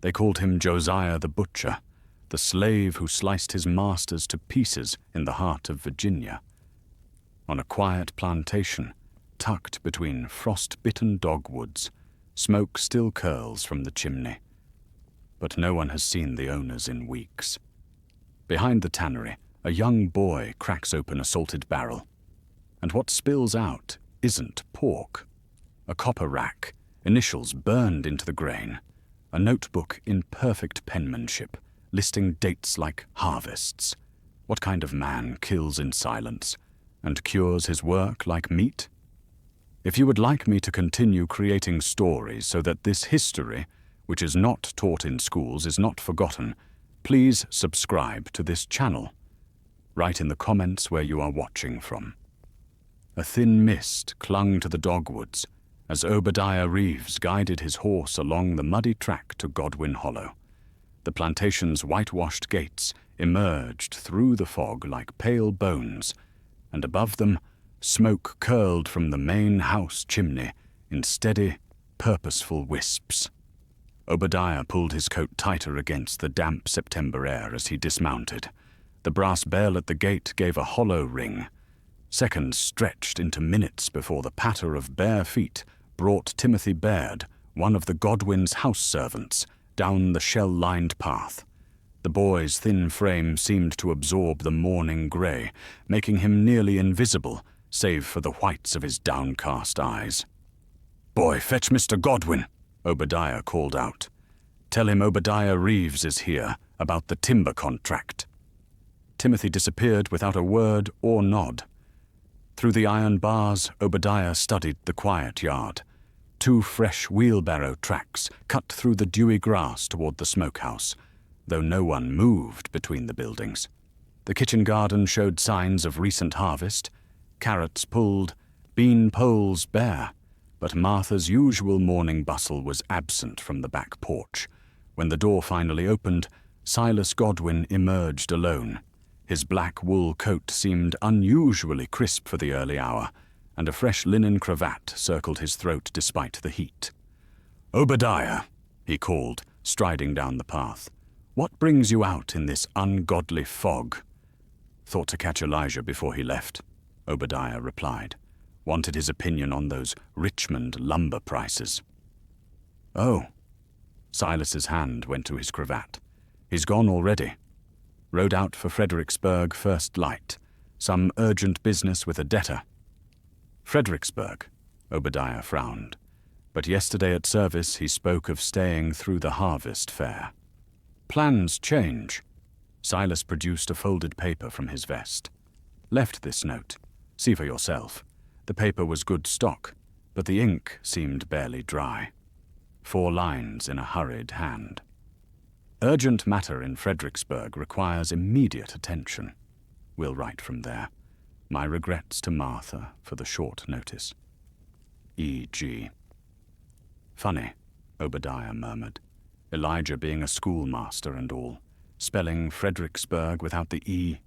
They called him Josiah the Butcher, the slave who sliced his masters to pieces in the heart of Virginia. On a quiet plantation, tucked between frost-bitten dogwoods, smoke still curls from the chimney. But no one has seen the owners in weeks. Behind the tannery, a young boy cracks open a salted barrel. And what spills out isn't pork. A copper rack, initials burned into the grain, a notebook in perfect penmanship, listing dates like harvests. What kind of man kills in silence and cures his work like meat? If you would like me to continue creating stories so that this history, which is not taught in schools, is not forgotten, please subscribe to this channel. Write in the comments where you are watching from. A thin mist clung to the dogwoods as Obadiah Reeves guided his horse along the muddy track to Godwin Hollow. The plantation's whitewashed gates emerged through the fog like pale bones, and above them, smoke curled from the main house chimney in steady, purposeful wisps. Obadiah pulled his coat tighter against the damp September air as he dismounted. The brass bell at the gate gave a hollow ring. Seconds stretched into minutes before the patter of bare feet brought Timothy Baird, one of the Godwins' house servants, down the shell-lined path. The boy's thin frame seemed to absorb the morning grey, making him nearly invisible, save for the whites of his downcast eyes. "Boy, fetch Mr. Godwin," Obadiah called out. "Tell him Obadiah Reeves is here, about the timber contract." Timothy disappeared without a word or nod. Through the iron bars, Obadiah studied the quiet yard. 2 fresh wheelbarrow tracks cut through the dewy grass toward the smokehouse, though no one moved between the buildings. The kitchen garden showed signs of recent harvest, carrots pulled, bean poles bare, but Martha's usual morning bustle was absent from the back porch. When the door finally opened, Silas Godwin emerged alone. His black wool coat seemed unusually crisp for the early hour, and a fresh linen cravat circled his throat despite the heat. "Obadiah," he called, striding down the path. "What brings you out in this ungodly fog?" "Thought to catch Elijah before he left," Obadiah replied. "Wanted his opinion on those Richmond lumber prices." "Oh." Silas's hand went to his cravat. "He's gone already. Rode out for Fredericksburg first light. Some urgent business with a debtor." "Fredericksburg," Obadiah frowned. But yesterday at service he spoke of staying through the harvest fair. "Plans change." Silas produced a folded paper from his vest. "Left this note. See for yourself." The paper was good stock, but the ink seemed barely dry. 4 lines in a hurried hand. "Urgent matter in Fredericksburg requires immediate attention. We'll write from there. My regrets to Martha for the short notice. E.G." "Funny," Obadiah murmured. "Elijah being a schoolmaster and all, spelling Fredericksburg without the E."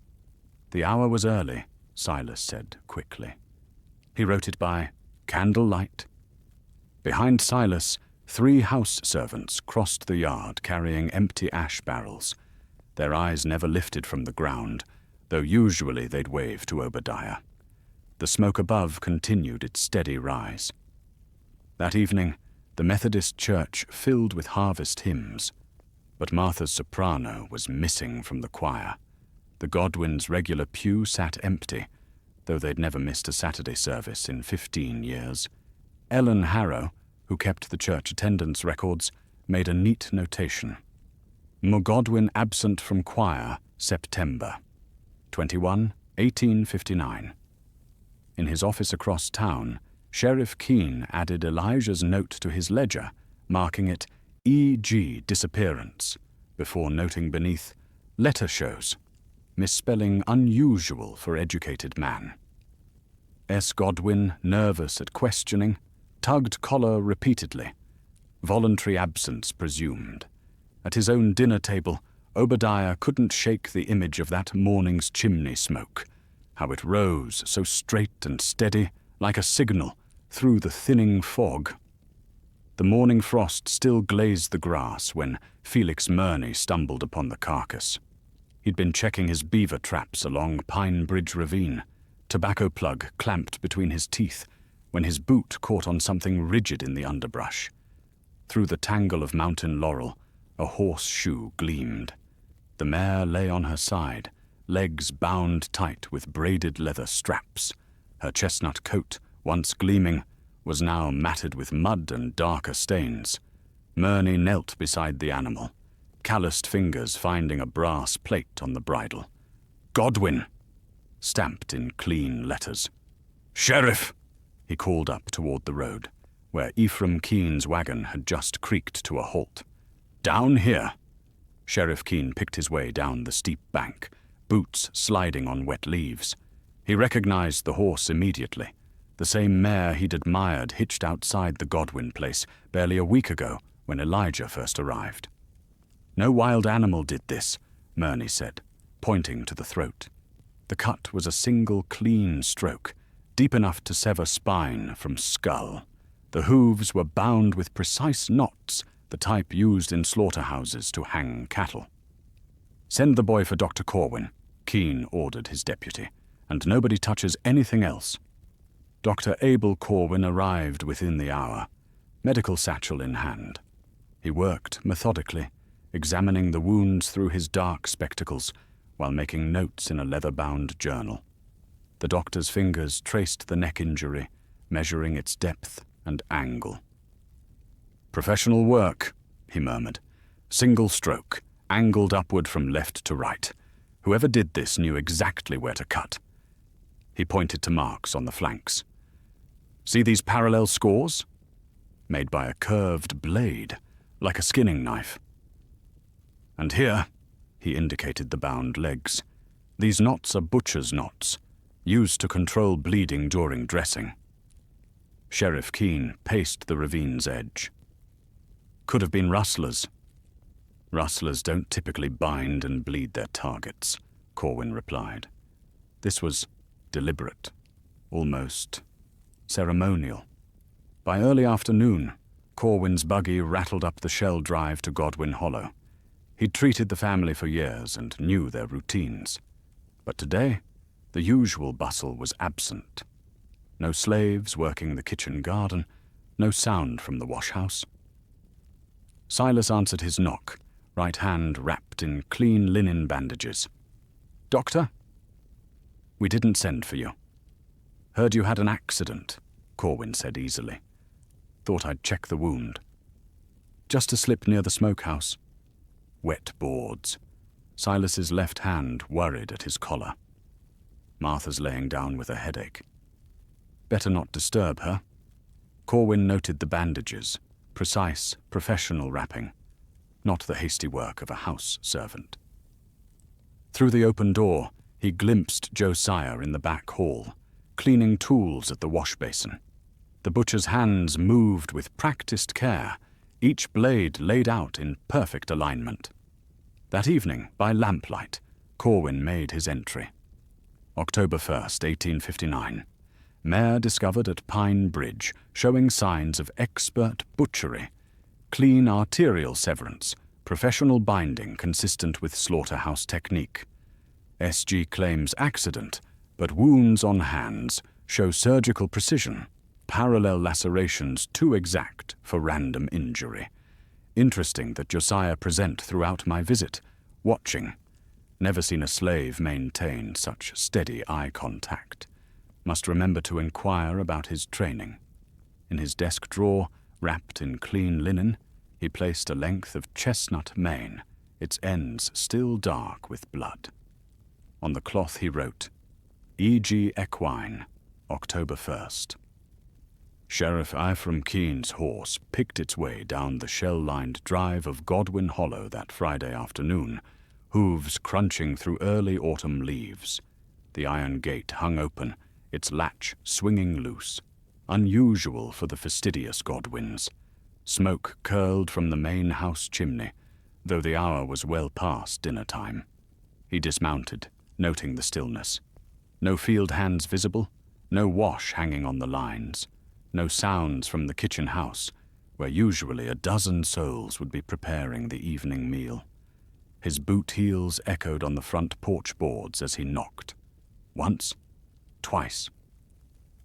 "The hour was early," Silas said quickly. He wrote it by candlelight. Behind Silas, 3 house servants crossed the yard carrying empty ash barrels. Their eyes never lifted from the ground, though usually they'd wave to Obadiah. The smoke above continued its steady rise. That evening, the Methodist church filled with harvest hymns, but Martha's soprano was missing from the choir. The Godwins' regular pew sat empty, though they'd never missed a Saturday service in 15 years. Ellen Harrow, who kept the church attendance records, made a neat notation. "Godwin absent from choir, September 21, 1859. In his office across town, Sheriff Keene added Elijah's note to his ledger, marking it E.G. disappearance, before noting beneath, "Letter shows," misspelling unusual for educated man. S. Godwin, nervous at questioning, tugged collar repeatedly. Voluntary absence presumed. At his own dinner table, Obadiah couldn't shake the image of that morning's chimney smoke, how it rose so straight and steady, like a signal, through the thinning fog. The morning frost still glazed the grass when Felix Murney stumbled upon the carcass. He'd been checking his beaver traps along Pine Bridge Ravine, tobacco plug clamped between his teeth, when his boot caught on something rigid in the underbrush. Through the tangle of mountain laurel, a horseshoe gleamed. The mare lay on her side, legs bound tight with braided leather straps. Her chestnut coat, once gleaming, was now matted with mud and darker stains. Murney knelt beside the animal, calloused fingers finding a brass plate on the bridle. "Godwin," stamped in clean letters. "Sheriff," he called up toward the road, where Ephraim Keene's wagon had just creaked to a halt. "Down here." Sheriff Keene picked his way down the steep bank, boots sliding on wet leaves. He recognized the horse immediately, the same mare he'd admired hitched outside the Godwin place barely a week ago when Elijah first arrived. "No wild animal did this," Murney said, pointing to the throat. The cut was a single clean stroke, deep enough to sever spine from skull. The hooves were bound with precise knots, the type used in slaughterhouses to hang cattle. "Send the boy for Dr. Corwin," Keene ordered his deputy, "and nobody touches anything else." Dr. Abel Corwin arrived within the hour, medical satchel in hand. He worked methodically, examining the wounds through his dark spectacles while making notes in a leather-bound journal. The doctor's fingers traced the neck injury, measuring its depth and angle. "Professional work," he murmured. "Single stroke, angled upward from left to right. Whoever did this knew exactly where to cut." He pointed to marks on the flanks. "See these parallel scores? Made by a curved blade, like a skinning knife. And here," he indicated the bound legs, "these knots are butcher's knots, used to control bleeding during dressing." Sheriff Keene paced the ravine's edge. "Could have been rustlers." "Rustlers don't typically bind and bleed their targets," Corwin replied. This was deliberate, almost ceremonial. By early afternoon, Corwin's buggy rattled up the shell drive to Godwin Hollow. He'd treated the family for years and knew their routines. But today, the usual bustle was absent. No slaves working the kitchen garden, no sound from the wash-house. Silas answered his knock, right hand wrapped in clean linen bandages. "Doctor?" "We didn't send for you. Heard you had an accident," Corwin said easily. "Thought I'd check the wound." "Just a slip near the smokehouse." Wet boards. Silas's left hand worried at his collar. "Martha's laying down with a headache. Better not disturb her." Corwin noted the bandages, precise, professional wrapping, not the hasty work of a house servant. Through the open door, he glimpsed Josiah in the back hall, cleaning tools at the wash basin. The butcher's hands moved with practiced care, each blade laid out in perfect alignment. That evening, by lamplight, Corwin made his entry. October 1st, 1859. Mare discovered at Pine Bridge, showing signs of expert butchery. Clean arterial severance, professional binding consistent with slaughterhouse technique. SG claims accident, but wounds on hands show surgical precision. Parallel lacerations too exact for random injury. Interesting that Josiah present throughout my visit, watching. Never seen a slave maintain such steady eye contact. Must remember to inquire about his training. In his desk drawer, wrapped in clean linen, he placed a length of chestnut mane, its ends still dark with blood. On the cloth he wrote, E.G. Equine, October 1st. Sheriff Ephraim Keene's horse picked its way down the shell-lined drive of Godwin Hollow that Friday afternoon, hooves crunching through early autumn leaves. The iron gate hung open, its latch swinging loose, unusual for the fastidious Godwins. Smoke curled from the main house chimney, though the hour was well past dinner time. He dismounted, noting the stillness. No field hands visible, no wash hanging on the lines. No sounds from the kitchen house, where usually a dozen souls would be preparing the evening meal. His boot heels echoed on the front porch boards as he knocked. Once, twice.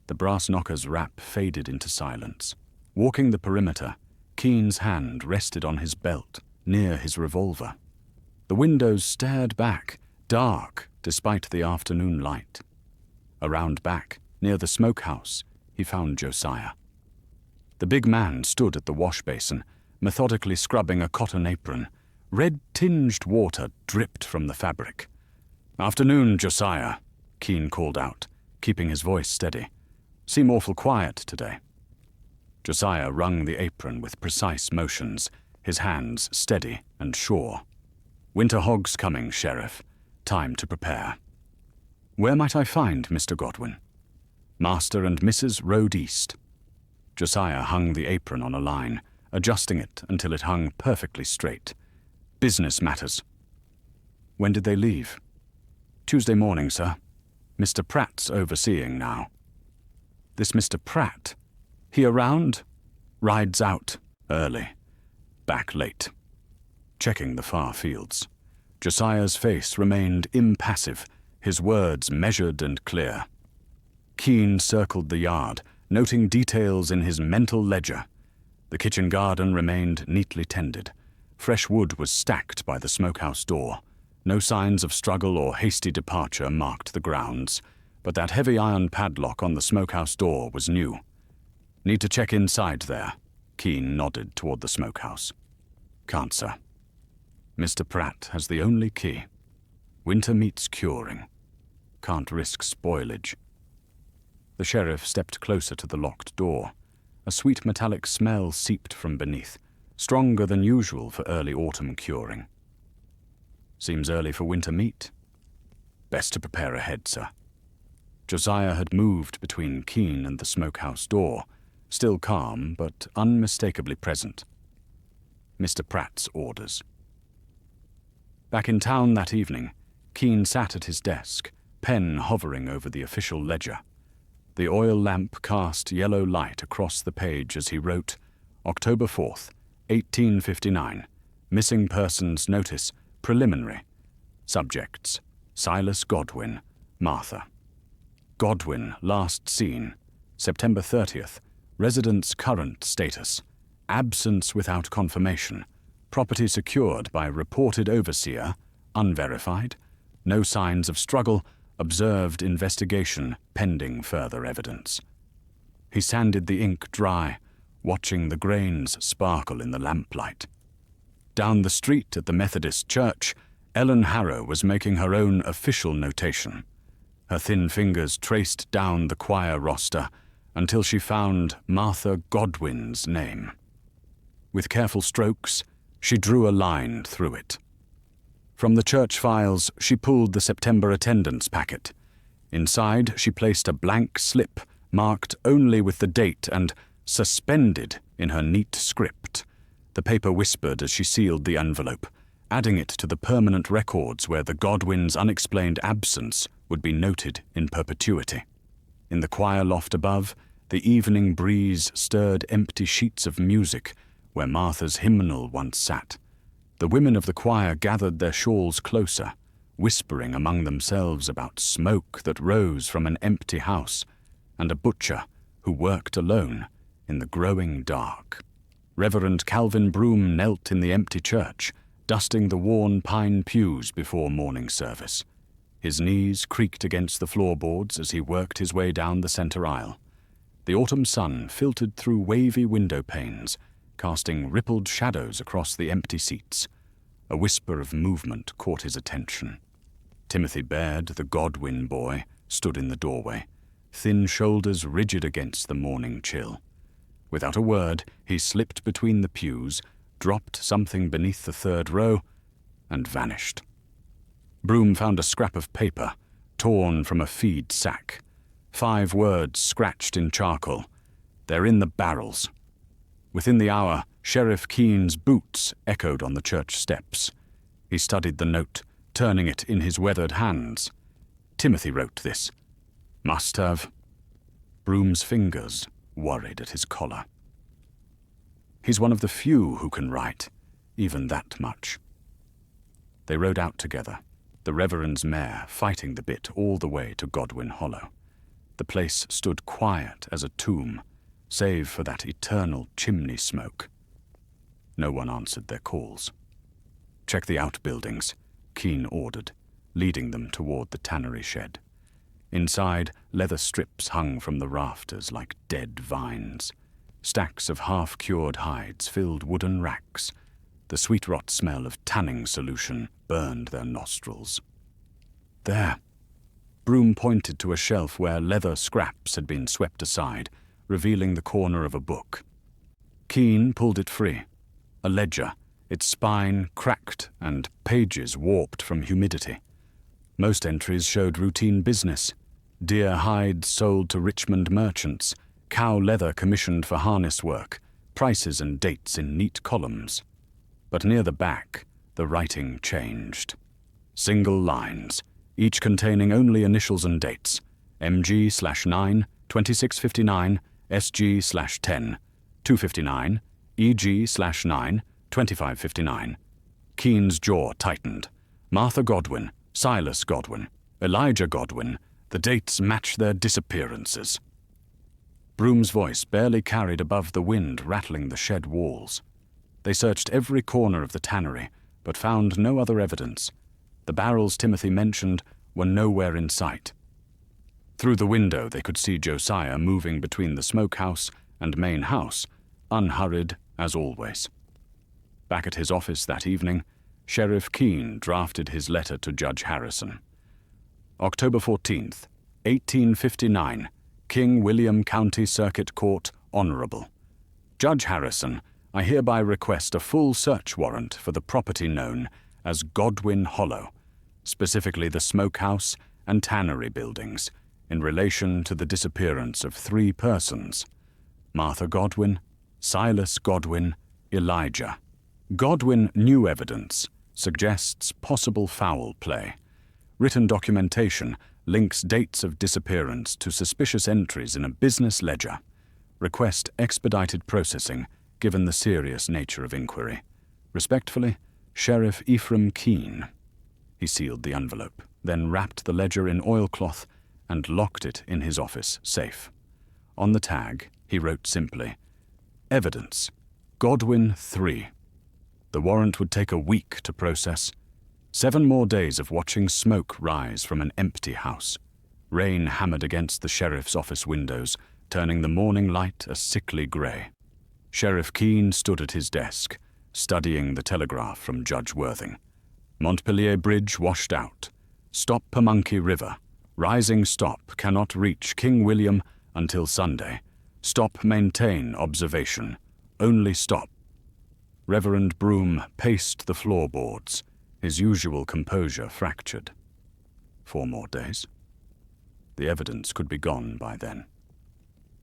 The brass knocker's rap faded into silence. Walking the perimeter, Keen's hand rested on his belt, near his revolver. The windows stared back, dark despite the afternoon light. Around back, near the smokehouse, he found Josiah. The big man stood at the wash basin, methodically scrubbing a cotton apron. Red-tinged water dripped from the fabric. "Afternoon, Josiah," Keen called out, keeping his voice steady. "Seem awful quiet today." Josiah wrung the apron with precise motions, his hands steady and sure. "Winter hogs coming, Sheriff. Time to prepare." "Where might I find Mr. Godwin?" "Master and Mrs. Road East." Josiah hung the apron on a line, adjusting it until it hung perfectly straight. "Business matters." "When did they leave?" "Tuesday morning, sir. Mr. Pratt's overseeing now." "This Mr. Pratt? He around?" "Rides out. Early. Back late." Checking the far fields. Josiah's face remained impassive, his words measured and clear. Keen circled the yard, noting details in his mental ledger. The kitchen garden remained neatly tended. Fresh wood was stacked by the smokehouse door. No signs of struggle or hasty departure marked the grounds, but that heavy iron padlock on the smokehouse door was new. "Need to check inside there." Keen nodded toward the smokehouse. "Can't, sir. Mr. Pratt has the only key. Winter meat's curing. Can't risk spoilage." The sheriff stepped closer to the locked door. A sweet metallic smell seeped from beneath, stronger than usual for early autumn curing. "Seems early for winter meat. Best to prepare ahead, sir." Josiah had moved between Keen and the smokehouse door, still calm but unmistakably present. Mr. Pratt's orders. Back in town that evening, Keen sat at his desk, pen hovering over the official ledger. The oil lamp cast yellow light across the page as he wrote, October 4th, 1859, missing persons notice, preliminary. Subjects, Silas Godwin, Martha. Godwin, last seen, September 30th, residence current status, absence without confirmation, property secured by reported overseer, unverified, no signs of struggle, observed investigation pending further evidence. He sanded the ink dry, watching the grains sparkle in the lamplight. Down the street at the Methodist church, Ellen Harrow was making her own official notation. Her thin fingers traced down the choir roster until she found Martha Godwin's name. With careful strokes, she drew a line through it. From the church files, she pulled the September attendance packet. Inside, she placed a blank slip marked only with the date and suspended in her neat script. The paper whispered as she sealed the envelope, adding it to the permanent records where the Godwins' unexplained absence would be noted in perpetuity. In the choir loft above, the evening breeze stirred empty sheets of music where Martha's hymnal once sat. The women of the choir gathered their shawls closer, whispering among themselves about smoke that rose from an empty house and a butcher who worked alone in the growing dark. Reverend Calvin Broom knelt in the empty church, dusting the worn pine pews before morning service. His knees creaked against the floorboards as he worked his way down the center aisle. The autumn sun filtered through wavy window panes, casting rippled shadows across the empty seats. A whisper of movement caught his attention. Timothy Baird, the Godwin boy, stood in the doorway, thin shoulders rigid against the morning chill. Without a word, he slipped between the pews, dropped something beneath the third row, and vanished. Broom found a scrap of paper, torn from a feed sack. 5 words scratched in charcoal. "They're in the barrels." Within the hour, Sheriff Keen's boots echoed on the church steps. He studied the note, turning it in his weathered hands. Timothy wrote this. Must have. Broom's fingers worried at his collar. He's one of the few who can write, even that much. They rode out together, the Reverend's mare fighting the bit all the way to Godwin Hollow. The place stood quiet as a tomb, save for that eternal chimney smoke. No one answered their calls. "Check the outbuildings," Keene ordered, leading them toward the tannery shed. Inside, leather strips hung from the rafters like dead vines. Stacks of half-cured hides filled wooden racks. The sweet-rot smell of tanning solution burned their nostrils. "There." Broom pointed to a shelf where leather scraps had been swept aside, revealing the corner of a book. Keene pulled it free. A ledger, its spine cracked and pages warped from humidity. Most entries showed routine business. Deer hides sold to Richmond merchants, cow leather commissioned for harness work, prices and dates in neat columns. But near the back, the writing changed. Single lines, each containing only initials and dates: MG/9, 2659, SG/10, 259, EG/9, 2559. Keene's jaw tightened. Martha Godwin, Silas Godwin, Elijah Godwin, the dates match their disappearances. Broom's voice barely carried above the wind rattling the shed walls. They searched every corner of the tannery, but found no other evidence. The barrels Timothy mentioned were nowhere in sight. Through the window they could see Josiah moving between the smokehouse and main house, unhurried as always. Back at his office that evening, Sheriff Keene drafted his letter to Judge Harrison. October 14th, 1859, King William County Circuit Court, Honorable. Judge Harrison, I hereby request a full search warrant for the property known as Godwin Hollow, specifically the smokehouse and tannery buildings, in relation to the disappearance of 3 persons: Martha Godwin, Silas Godwin, Elijah. Godwin new evidence suggests possible foul play. Written documentation links dates of disappearance to suspicious entries in a business ledger. Request expedited processing, given the serious nature of inquiry. Respectfully, Sheriff Ephraim Keene. He sealed the envelope, then wrapped the ledger in oilcloth and locked it in his office safe. On the tag, he wrote simply, "Evidence, Godwin 3. The warrant would take a week to process. 7 more days of watching smoke rise from an empty house. Rain hammered against the sheriff's office windows, turning the morning light a sickly grey. Sheriff Keene stood at his desk, studying the telegraph from Judge Worthing. Montpelier Bridge washed out. Stop Pamunkey River. Rising stop cannot reach King William until Sunday. Stop maintain observation. Only stop." Reverend Broom paced the floorboards, his usual composure fractured. 4 more days. The evidence could be gone by then.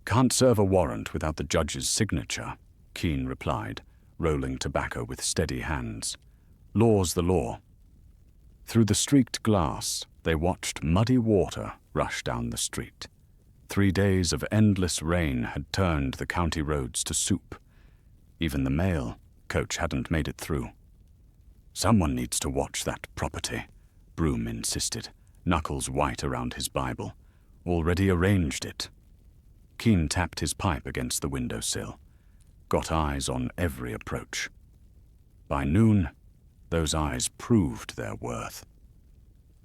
"Can't serve a warrant without the judge's signature," Keene replied, rolling tobacco with steady hands. "Law's the law." Through the streaked glass, they watched muddy water rush down the street. 3 days of endless rain had turned the county roads to soup. Even the mail coach hadn't made it through. "Someone needs to watch that property," Broom insisted, knuckles white around his Bible. "Already arranged it." Keene tapped his pipe against the windowsill. Got eyes on every approach. By noon, those eyes proved their worth.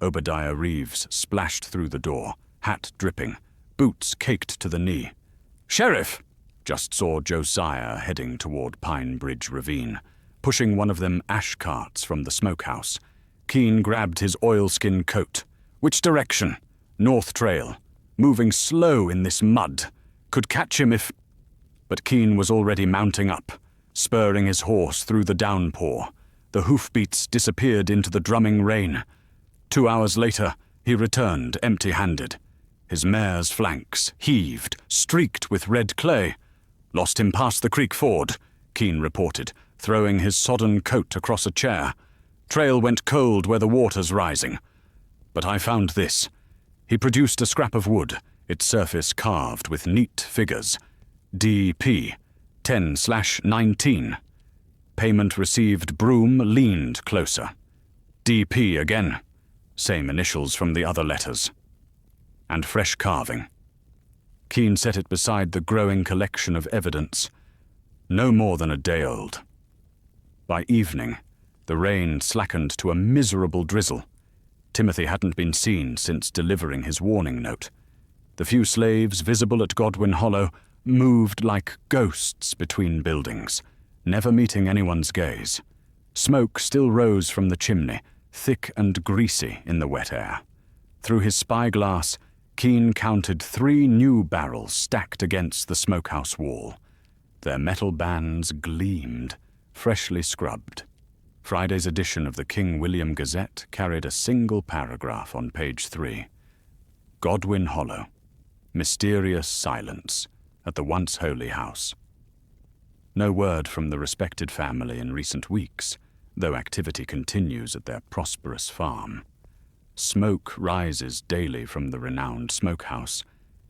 Obadiah Reeves splashed through the door, hat dripping, boots caked to the knee. "Sheriff!" Just saw Josiah heading toward Pine Bridge Ravine, pushing one of them ash carts from the smokehouse. Keene grabbed his oilskin coat. "Which direction?" "North Trail. Moving slow in this mud. Could catch him if—" But Keene was already mounting up, spurring his horse through the downpour. The hoofbeats disappeared into the drumming rain. 2 hours later, he returned empty-handed. His mare's flanks heaved, streaked with red clay. "Lost him past the creek ford," Keene reported, throwing his sodden coat across a chair. "Trail went cold where the water's rising. But I found this." He produced a scrap of wood, its surface carved with neat figures. DP, 10/19. Payment received. Broom leaned closer. DP again. Same initials from the other letters. And fresh carving. Keane set it beside the growing collection of evidence. No more than a day old. By evening, the rain slackened to a miserable drizzle. Timothy hadn't been seen since delivering his warning note. The few slaves visible at Godwin Hollow moved like ghosts between buildings, never meeting anyone's gaze. Smoke still rose from the chimney, thick and greasy in the wet air. Through his spyglass, Keane counted 3 new barrels stacked against the smokehouse wall. Their metal bands gleamed, freshly scrubbed. Friday's edition of the King William Gazette carried a single paragraph on page 3. Godwin Hollow. Mysterious silence at the once holy house. No word from the respected family in recent weeks, though activity continues at their prosperous farm. Smoke rises daily from the renowned smokehouse,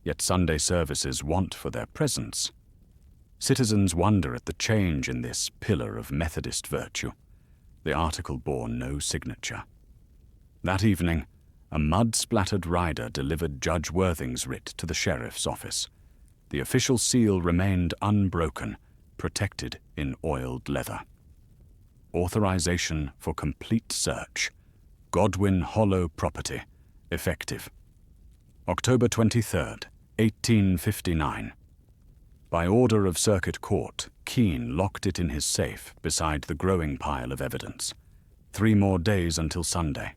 yet Sunday services want for their presence. Citizens wonder at the change in this pillar of Methodist virtue. The article bore no signature. That evening, a mud-splattered rider delivered Judge Worthing's writ to the sheriff's office. The official seal remained unbroken, protected in oiled leather. Authorization for complete search. Godwin Hollow property. Effective. October 23rd, 1859. By order of Circuit Court, Keane locked it in his safe beside the growing pile of evidence. 3 more days until Sunday.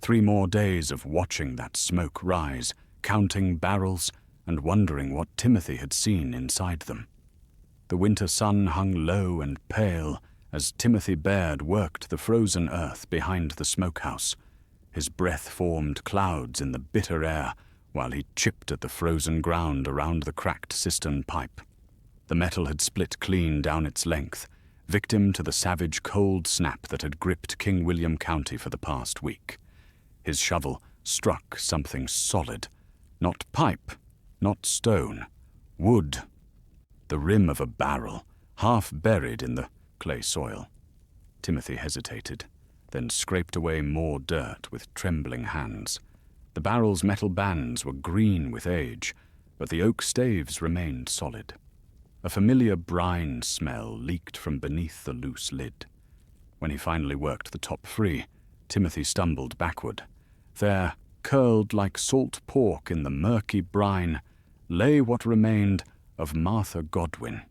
3 more days of watching that smoke rise, counting barrels, and wondering what Timothy had seen inside them. The winter sun hung low and pale as Timothy Baird worked the frozen earth behind the smokehouse. His breath formed clouds in the bitter air while he chipped at the frozen ground around the cracked cistern pipe. The metal had split clean down its length, victim to the savage cold snap that had gripped King William County for the past week. His shovel struck something solid. Not pipe, not stone. Wood. The rim of a barrel, half buried in the clay soil. Timothy hesitated, then scraped away more dirt with trembling hands. The barrel's metal bands were green with age, but the oak staves remained solid. A familiar brine smell leaked from beneath the loose lid. When he finally worked the top free, Timothy stumbled backward. There, curled like salt pork in the murky brine, lay what remained of Martha Godwin.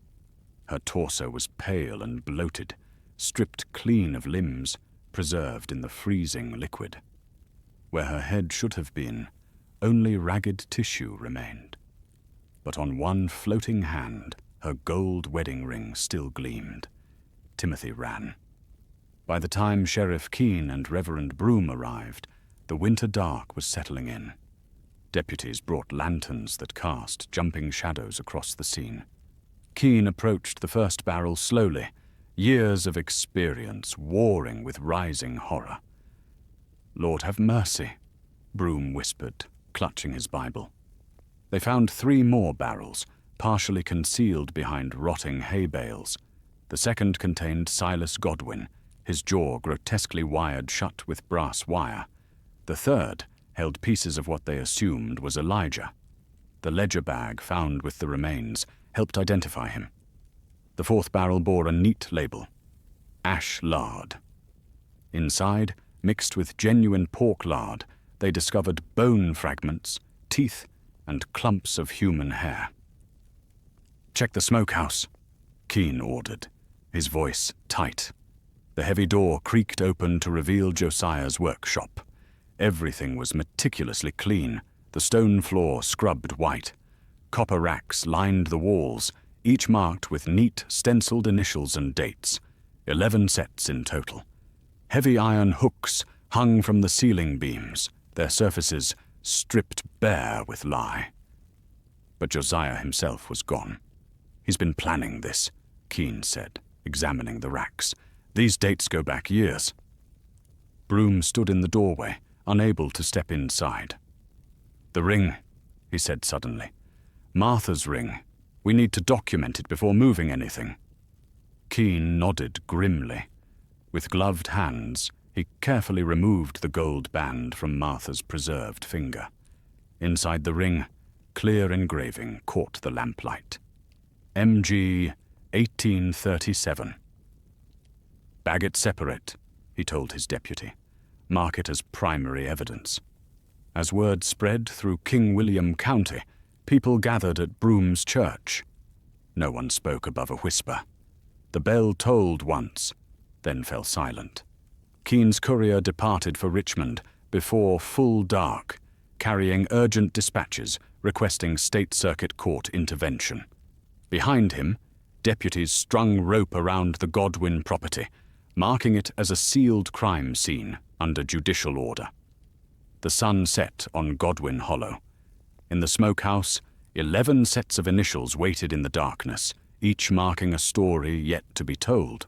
Her torso was pale and bloated, stripped clean of limbs, preserved in the freezing liquid. Where her head should have been, only ragged tissue remained. But on one floating hand, her gold wedding ring still gleamed. Timothy ran. By the time Sheriff Keane and Reverend Broom arrived, the winter dark was settling in. Deputies brought lanterns that cast jumping shadows across the scene. Keane approached the first barrel slowly, years of experience warring with rising horror. "Lord have mercy," Broom whispered, clutching his Bible. They found 3 more barrels, partially concealed behind rotting hay bales. The second contained Silas Godwin, his jaw grotesquely wired shut with brass wire. The third held pieces of what they assumed was Elijah. The ledger bag found with the remains helped identify him. The 4th barrel bore a neat label, ash lard. Inside, mixed with genuine pork lard, they discovered bone fragments, teeth, and clumps of human hair. "Check the smokehouse," Keane ordered, his voice tight. The heavy door creaked open to reveal Josiah's workshop. Everything was meticulously clean, the stone floor scrubbed white. Copper racks lined the walls, each marked with neat, stenciled initials and dates. 11 sets in total. Heavy iron hooks hung from the ceiling beams, their surfaces stripped bare with lye. But Josiah himself was gone. "He's been planning this," Keane said, examining the racks. "These dates go back years." Broom stood in the doorway, unable to step inside. "The ring," he said suddenly. "Martha's ring. We need to document it before moving anything. Keene nodded grimly. With gloved hands, he carefully removed the gold band from Martha's preserved finger. Inside the ring, clear engraving caught the lamplight. MG 1837. Bag it separate, he told his deputy. Mark it as primary evidence. As word spread through King William County, people gathered at Broom's church. No one spoke above a whisper. The bell tolled once, then fell silent. Keene's courier departed for Richmond before full dark, carrying urgent dispatches requesting State Circuit Court intervention. Behind him, deputies strung rope around the Godwin property, marking it as a sealed crime scene under judicial order. The sun set on Godwin Hollow. In the smokehouse, 11 sets of initials waited in the darkness, each marking a story yet to be told.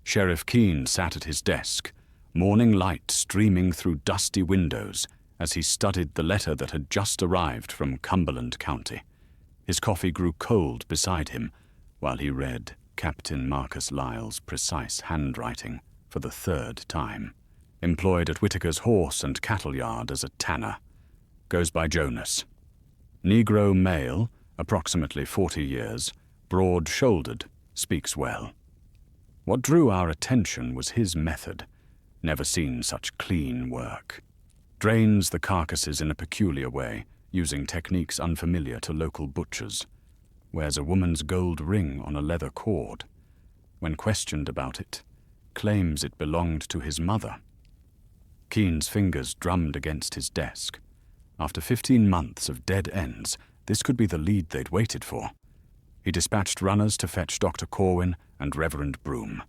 Sheriff Keene sat at his desk, morning light streaming through dusty windows as he studied the letter that had just arrived from Cumberland County. His coffee grew cold beside him while he read Captain Marcus Lyle's precise handwriting for the third time. Employed at Whitaker's horse and cattle yard as a tanner. Goes by Jonas. Negro male, approximately 40 years, broad-shouldered, speaks well. What drew our attention was his method. Never seen such clean work. Drains the carcasses in a peculiar way, using techniques unfamiliar to local butchers. Wears a woman's gold ring on a leather cord. When questioned about it, claims it belonged to his mother. Keene's fingers drummed against his desk. After 15 months of dead ends, this could be the lead they'd waited for. He dispatched runners to fetch Dr. Corwin and Reverend Broom.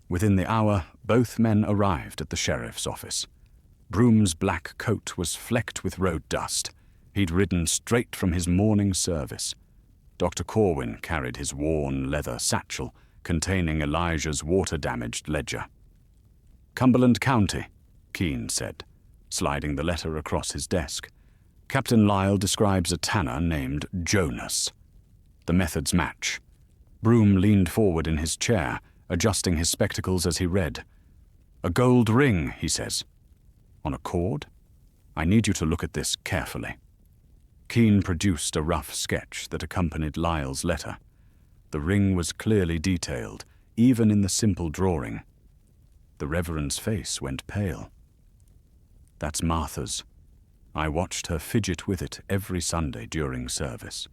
Within the hour, both men arrived at the sheriff's office. Broom's black coat was flecked with road dust. He'd ridden straight from his morning service. Dr. Corwin carried his worn leather satchel containing Elijah's water-damaged ledger. Cumberland County, Keene said, sliding the letter across his desk. Captain Lyle describes a tanner named Jonas. The methods match. Broom leaned forward in his chair, adjusting his spectacles as he read. A gold ring, he says. On a cord? I need you to look at this carefully. Keene produced a rough sketch that accompanied Lyle's letter. The ring was clearly detailed, even in the simple drawing. The Reverend's face went pale. That's Martha's. I watched her fidget with it every Sunday during service.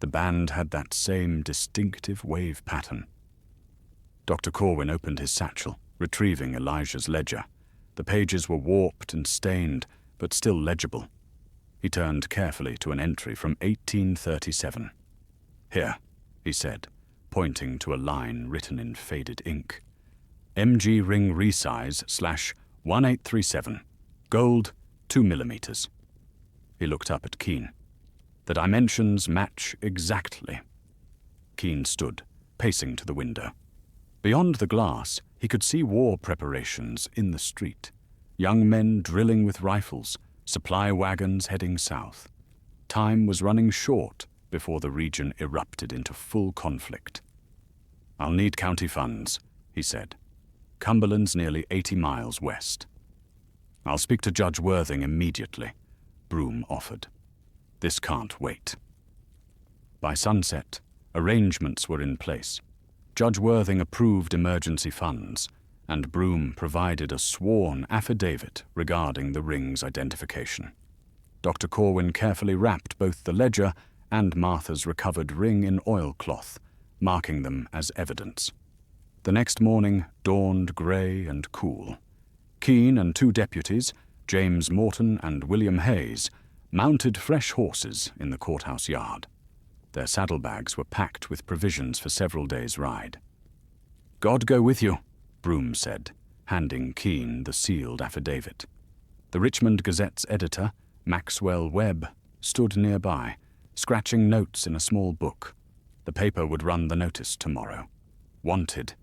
The band had that same distinctive wave pattern. Dr. Corwin opened his satchel, retrieving Elijah's ledger. The pages were warped and stained, but still legible. He turned carefully to an entry from 1837. Here, he said, pointing to a line written in faded ink. MG ring resize /1837. Gold, 2 millimeters. He looked up at Keene. The dimensions match exactly. Keene stood, pacing to the window. Beyond the glass, he could see war preparations in the street. Young men drilling with rifles, supply wagons heading south. Time was running short before the region erupted into full conflict. I'll need county funds, he said. Cumberland's nearly 80 miles west. I'll speak to Judge Worthing immediately, Broom offered. This can't wait. By sunset, arrangements were in place. Judge Worthing approved emergency funds, and Broom provided a sworn affidavit regarding the ring's identification. Dr. Corwin carefully wrapped both the ledger and Martha's recovered ring in oilcloth, marking them as evidence. The next morning dawned grey and cool. Keene and 2 deputies, James Morton and William Hayes, mounted fresh horses in the courthouse yard. Their saddlebags were packed with provisions for several days' ride. God go with you, Broom said, handing Keene the sealed affidavit. The Richmond Gazette's editor, Maxwell Webb, stood nearby, scratching notes in a small book. The paper would run the notice tomorrow. Wanted,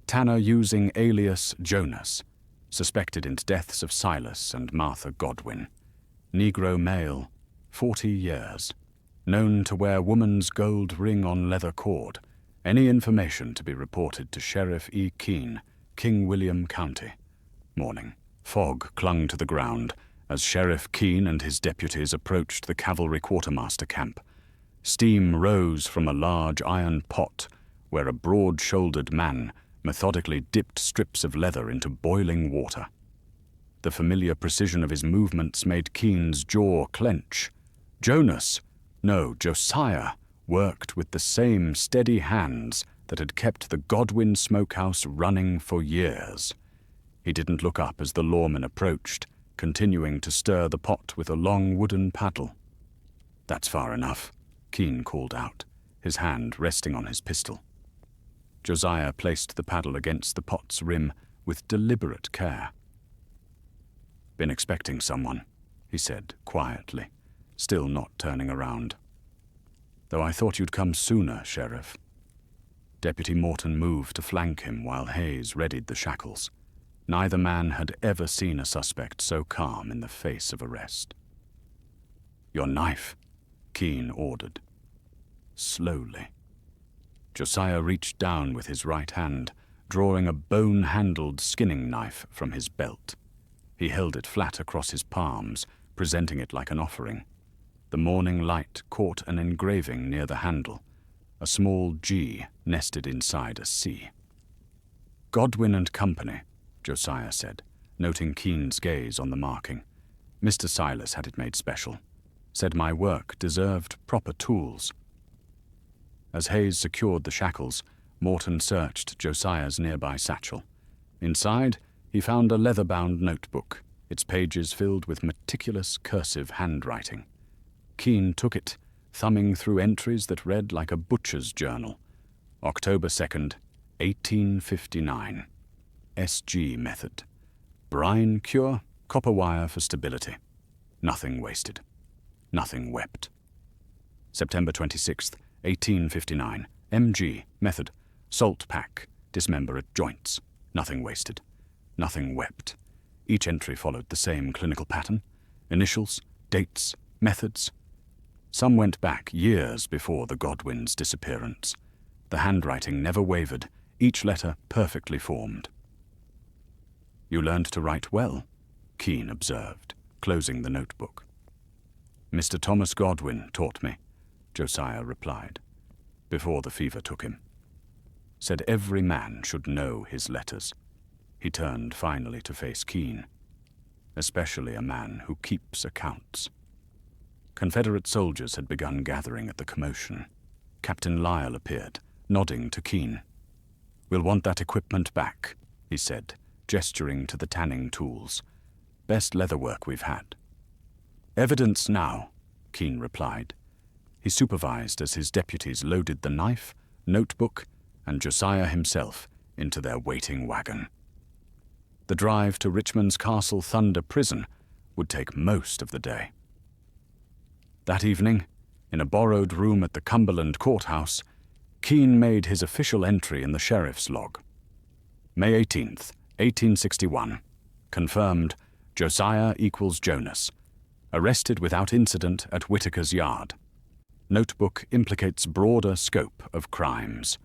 tanner using alias Jonas, suspected in deaths of Silas and Martha Godwin. Negro male, 40 years. known to wear woman's gold ring on leather cord. Any information to be reported to Sheriff E. Keene, King William County. Morning. Fog clung to the ground as Sheriff Keene and his deputies approached the cavalry quartermaster camp. Steam rose from a large iron pot where a broad-shouldered man methodically dipped strips of leather into boiling water. The familiar precision of his movements made Keene's jaw clench. Josiah worked with the same steady hands that had kept the Godwin smokehouse running for years. He didn't look up as the lawman approached, continuing to stir the pot with a long wooden paddle. "That's far enough," Keene called out, his hand resting on his pistol. Josiah placed the paddle against the pot's rim with deliberate care. "Been expecting someone," he said quietly, still not turning around. "Though I thought you'd come sooner, Sheriff." Deputy Morton moved to flank him while Hayes readied the shackles. Neither man had ever seen a suspect so calm in the face of arrest. "Your knife," Keene ordered. Slowly. Josiah reached down with his right hand, drawing a bone-handled skinning knife from his belt. He held it flat across his palms, presenting it like an offering. The morning light caught an engraving near the handle, a small G nested inside a C. "Godwin and Company," Josiah said, noting Keene's gaze on the marking. "Mr. Silas had it made special. Said my work deserved proper tools." As Hayes secured the shackles, Morton searched Josiah's nearby satchel. Inside, he found a leather-bound notebook, its pages filled with meticulous cursive handwriting. Keene took it, thumbing through entries that read like a butcher's journal. October 2nd, 1859. SG method. Brine cure, copper wire for stability. Nothing wasted. Nothing wept. September 26th, 1859. MG method. Salt pack, dismember at joints. Nothing wasted. Nothing wept. Each entry followed the same clinical pattern. Initials, dates, methods. Some went back years before the Godwins' disappearance. The handwriting never wavered, each letter perfectly formed. "You learned to write well," Keene observed, closing the notebook. "Mr. Thomas Godwin taught me," Josiah replied, "before the fever took him. Said every man should know his letters." He turned finally to face Keene. "Especially a man who keeps accounts." Confederate soldiers had begun gathering at the commotion. Captain Lyle appeared, nodding to Keene. "We'll want that equipment back," he said, gesturing to the tanning tools. "Best leather work we've had." "Evidence now," Keene replied. He supervised as his deputies loaded the knife, notebook, and Josiah himself into their waiting wagon. The drive to Richmond's Castle Thunder prison would take most of the day. That evening, in a borrowed room at the Cumberland Courthouse, Keene made his official entry in the sheriff's log. May 18th, 1861. Confirmed, Josiah equals Jonas. Arrested without incident at Whitaker's yard. Notebook implicates broader scope of crimes.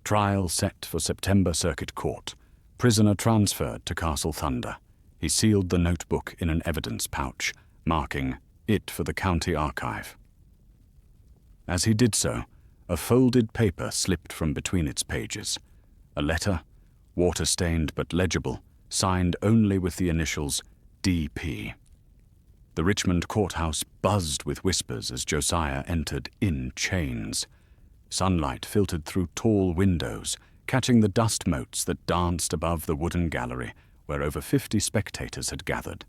Trial set for September Circuit Court. Prisoner transferred to Castle Thunder. He sealed the notebook in an evidence pouch, marking it for the county archive. As he did so, a folded paper slipped from between its pages. A letter, water-stained but legible, signed only with the initials D.P. The Richmond courthouse buzzed with whispers as Josiah entered in chains. Sunlight filtered through tall windows, catching the dust motes that danced above the wooden gallery where over 50 spectators had gathered.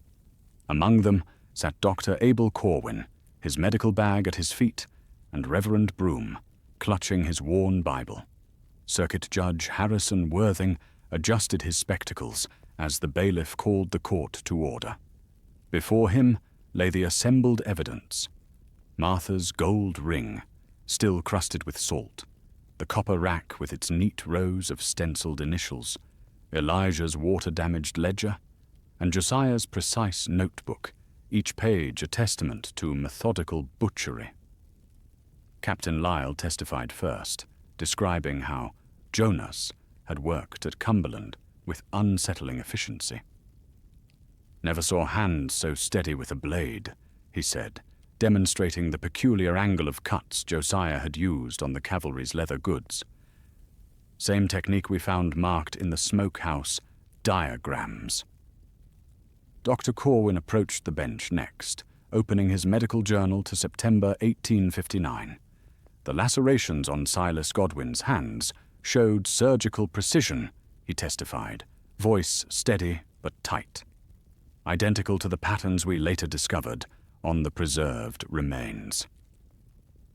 Among them sat Dr. Abel Corwin, his medical bag at his feet, and Reverend Broom, clutching his worn Bible. Circuit Judge Harrison Worthing adjusted his spectacles as the bailiff called the court to order. Before him lay the assembled evidence. Martha's gold ring, still crusted with salt, the copper rack with its neat rows of stenciled initials, Elijah's water-damaged ledger, and Josiah's precise notebook, each page a testament to methodical butchery. Captain Lyle testified first, describing how Jonas had worked at Cumberland with unsettling efficiency. "Never saw hands so steady with a blade," he said, demonstrating the peculiar angle of cuts Josiah had used on the cavalry's leather goods. Same technique we found marked in the smokehouse diagrams. Dr. Corwin approached the bench next, opening his medical journal to September 1859. The lacerations on Silas Godwin's hands showed surgical precision, he testified, voice steady but tight, identical to the patterns we later discovered on the preserved remains.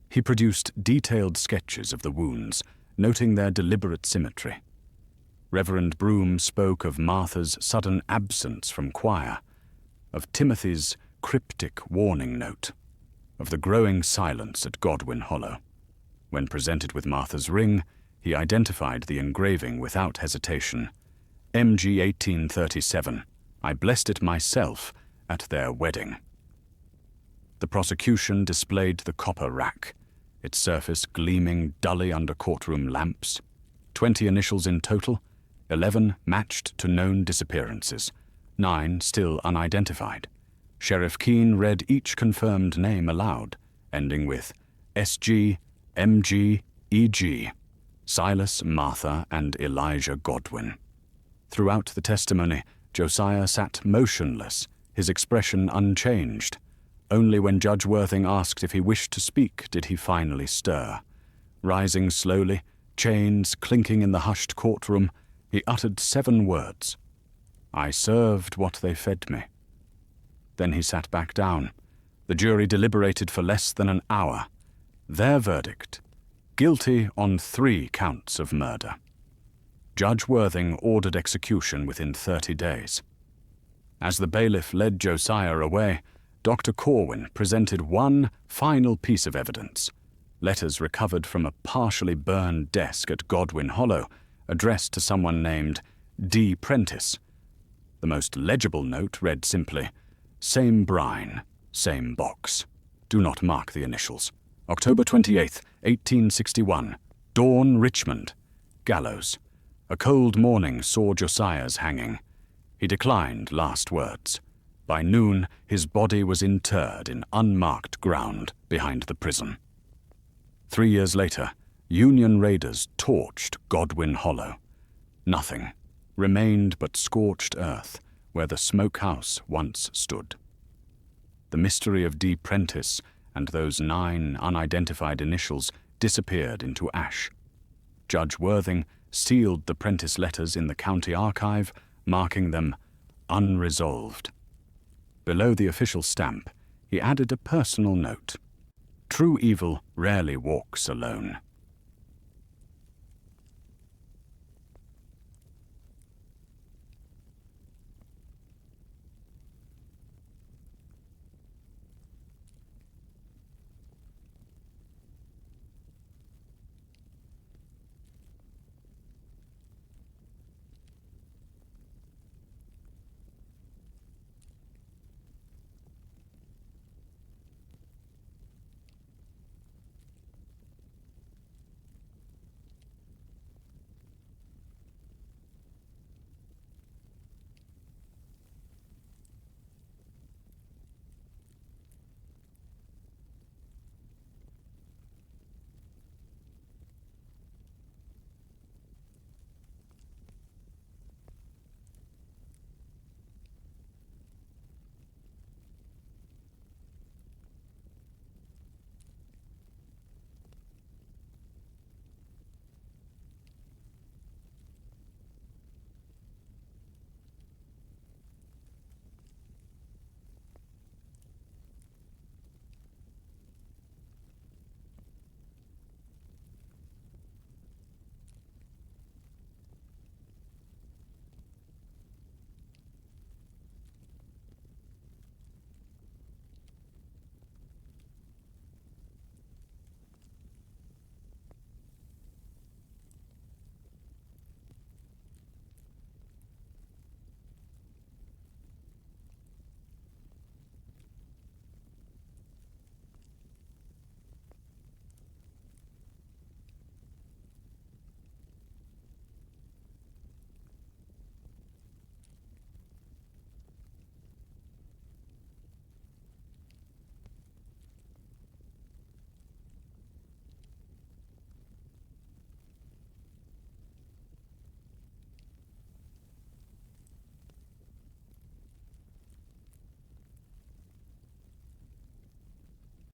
He produced detailed sketches of the wounds, noting their deliberate symmetry. Reverend Broom spoke of Martha's sudden absence from choir, of Timothy's cryptic warning note, of the growing silence at Godwin Hollow. When presented with Martha's ring, he identified the engraving without hesitation. MG 1837. I blessed it myself at their wedding. The prosecution displayed the copper rack, its surface gleaming dully under courtroom lamps. 20 initials in total, 11 matched to known disappearances, 9 still unidentified. Sheriff Keene read each confirmed name aloud, ending with SG, MG, EG, Silas, Martha, and Elijah Godwin. Throughout the testimony, Josiah sat motionless, his expression unchanged. Only when Judge Worthing asked if he wished to speak did he finally stir. Rising slowly, chains clinking in the hushed courtroom, he uttered 7 words. "I served what they fed me." Then he sat back down. The jury deliberated for less than an hour. Their verdict: guilty on 3 counts of murder. Judge Worthing ordered execution within 30 days. As the bailiff led Josiah away, Dr. Corwin presented one final piece of evidence: letters recovered from a partially burned desk at Godwin Hollow, addressed to someone named D. Prentice. The most legible note read simply, "Same brine, same box. Do not mark the initials. October 28th, 1861. Dawn, Richmond. Gallows. A cold morning saw Josiah's hanging. He declined last words. By noon, his body was interred in unmarked ground behind the prison." 3 years later, Union raiders torched Godwin Hollow. Nothing remained but scorched earth where the smokehouse once stood. The mystery of D. Prentice and those 9 unidentified initials disappeared into ash. Judge Worthing sealed the Prentice letters in the county archive, marking them unresolved. Below the official stamp, he added a personal note: "True evil rarely walks alone."